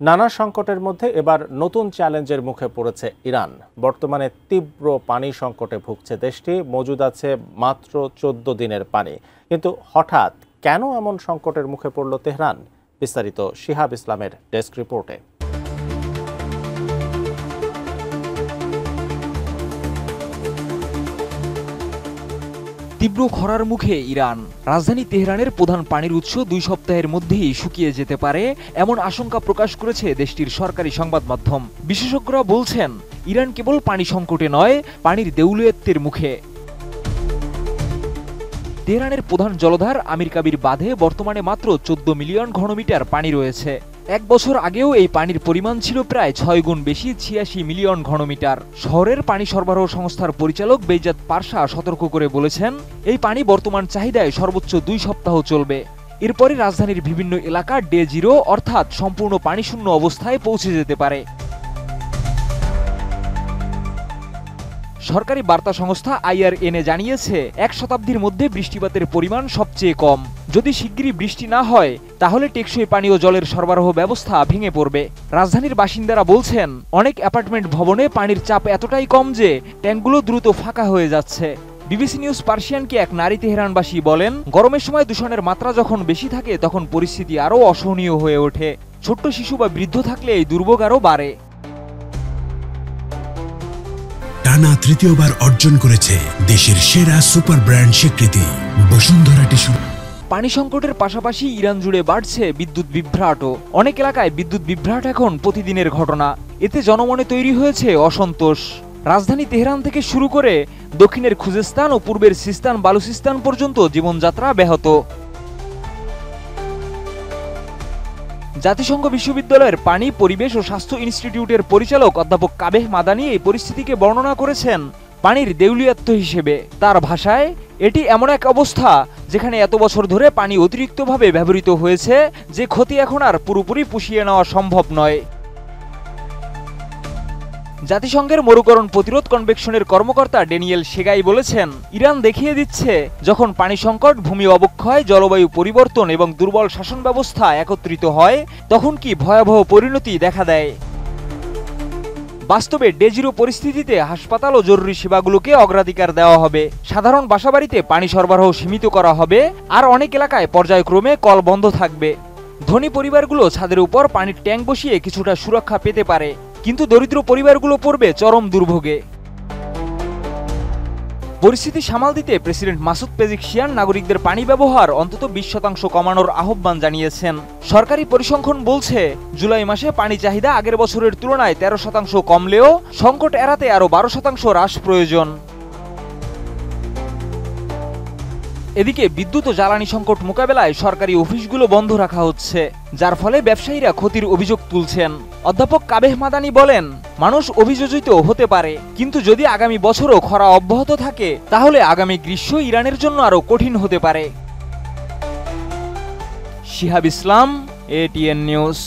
নানা সংকটের মধ্যে এবার নতুন চ্যালেঞ্জের মুখে পড়েছে ইরান। বর্তমানে তীব্র পানি সংকটে ভুগছে দেশটি। মজুদ আছে মাত্র 14 দিনের পানি। কিন্তু হঠাৎ কেন এমন সংকটের মুখে পড়ল তেহরান? বিস্তারিত শিহাব ইসলামের ডেস্ক রিপোর্টে। তীব্র খরার মুখে ইরান। রাজধানী তেহরানের প্রধান পানির উৎস 2 সপ্তাহের মধ্যেই শুকিয়ে যেতে পারে এমন আশঙ্কা প্রকাশ করেছে দেশটির সরকারি সংবাদ মাধ্যম। বিশেষজ্ঞরা বলছেন, ইরান কেবল পানি সংকটে নয়, পানির দেউলিয়ত্বের মুখে। তেহরানের প্রধান জলধার আমির কাবির বাঁধে বর্তমানে মাত্র 14 মিলিয়ন ঘনমিটার পানি রয়েছে। 1 বছর আগেও এই পানির পরিমাণ ছিল প্রায় 6 গুণ বেশি, 86 মিলিয়ন ঘনমিটার। শহরের পানি সরবরাহ সংস্থার পরিচালক বেইজাত পারশা সতর্ক করে বলেছেন, এই পানি বর্তমান চাহিদায় সর্বোচ্চ 2 সপ্তাহ চলবে। এরপরে রাজধানীর বিভিন্ন এলাকা ডে জিরো অর্থাৎ সম্পূর্ণ পানিশূন্য অবস্থায় পৌঁছে যেতে পারে। সরকারি বার্তা সংস্থা IRNA জানিয়েছে, 1 শতাব্দীর মধ্যে বৃষ্টিপাতের পরিমাণ সবচেয়ে কম। যদি শিগগিরই বৃষ্টি না হয়, তাহলে টেকসই পানীয় জলের সরবরাহ ব্যবস্থা ভেঙে পড়বে। রাজধানীর বাসিন্দারা বলছেন, অনেক অ্যাপার্টমেন্ট ভবনে পানির চাপ এতটাই কম যে ট্যাঙ্কগুলো দ্রুত ফাঁকা হয়ে যাচ্ছে। বিবিসি নিউজ পার্সিয়ানকে এক নারী তেহরানবাসী বলেন, গরমের সময় দূষণের মাত্রা যখন বেশি থাকে তখন পরিস্থিতি আরও অসহনীয় হয়ে ওঠে। ছোট্ট শিশু বা বৃদ্ধ থাকলে এই দুর্ভোগ আরও বাড়ে। টানা তৃতীয়বার অর্জন করেছে দেশের সেরা সুপার ব্র্যান্ড স্বীকৃতি বসুন্ধরা টিস্যু। পানি সংকটের পাশাপাশি ইরান জুড়ে বাড়ছে বিদ্যুৎ বিভ্রাটও। অনেক এলাকায় বিদ্যুৎ বিভ্রাট এখন প্রতিদিনের ঘটনা। এতে জনমনে তৈরি হয়েছে অসন্তোষ। রাজধানী তেহরান থেকে শুরু করে দক্ষিণের খুজেস্তান ও পূর্বের সিস্তান বালুচিস্তান পর্যন্ত জীবনযাত্রা ব্যাহত। জাতিসংঘ বিশ্ববিদ্যালয়ের পানি, পরিবেশ ও স্বাস্থ্য ইনস্টিটিউটের পরিচালক অধ্যাপক কাবেহ মাদানি এই পরিস্থিতিকে বর্ণনা করেছেন পানির দেউলিয়ত্ব হিসেবে। তার ভাষায়, এটি এমন এক অবস্থা যেখানে এত বছর ধরে পানি অতিরিক্তভাবে ব্যবহৃত হয়েছে যে ক্ষতি এখন আর পুরোপুরি পুষিয়ে নেওয়া সম্ভব নয়। জাতিসংঘের মরুকরণ প্রতিরোধ কনভেনশনের কর্মকর্তা ড্যানিয়েল সেগাই বলেছেন, ইরান দেখিয়ে দিচ্ছে যখন পানি সংকট, ভূমি অবক্ষয়, জলবায়ু পরিবর্তন এবং দুর্বল শাসন ব্যবস্থা একত্রিত হয় তখন কি ভয়াবহ পরিণতি দেখা দেয়। বাস্তবে ডে জিরো পরিস্থিতিতে হাসপাতাল ও জরুরি সেবাগুলোকে অগ্রাধিকার দেওয়া হবে। সাধারণ বাসাবাড়িতে পানি সরবরাহ সীমিত করা হবে, আর অনেক এলাকায় পর্যায়ক্রমে কল বন্ধ থাকবে। ধনী পরিবারগুলো ছাদের উপর পানির ট্যাঙ্ক বসিয়ে কিছুটা সুরক্ষা পেতে পারে, কিন্তু দরিদ্র পরিবারগুলো পড়বে চরম দুর্ভোগে। পরিস্থিতি সামাল দিতে প্রেসিডেন্ট মাসুদ পেজিকশিয়ান নাগরিকদের পানি ব্যবহার অন্তত 20% কমানোর আহ্বান জানিয়েছেন। সরকারি পরিসংখ্যান বলছে, জুলাই মাসে পানি চাহিদা আগের বছরের তুলনায় 13% কমলেও সংকট এড়াতে আরও 12% হ্রাস প্রয়োজন। এদিকে বিদ্যুৎ ও জ্বালানি সংকট মোকাবেলায় সরকারি অফিসগুলো বন্ধ রাখা হচ্ছে, যার ফলে ব্যবসায়ীরা ক্ষতির অভিযোগ তুলছেন। অধ্যাপক কাবেহ মাদানি বলেন, মানুষ অভিযোজিত হতে পারে, কিন্তু যদি আগামী বছরও খরা অব্যাহত থাকে তাহলে আগামী গ্রীষ্ম ইরানের জন্য আরও কঠিন হতে পারে। শিহাব ইসলাম, ATN নিউজ।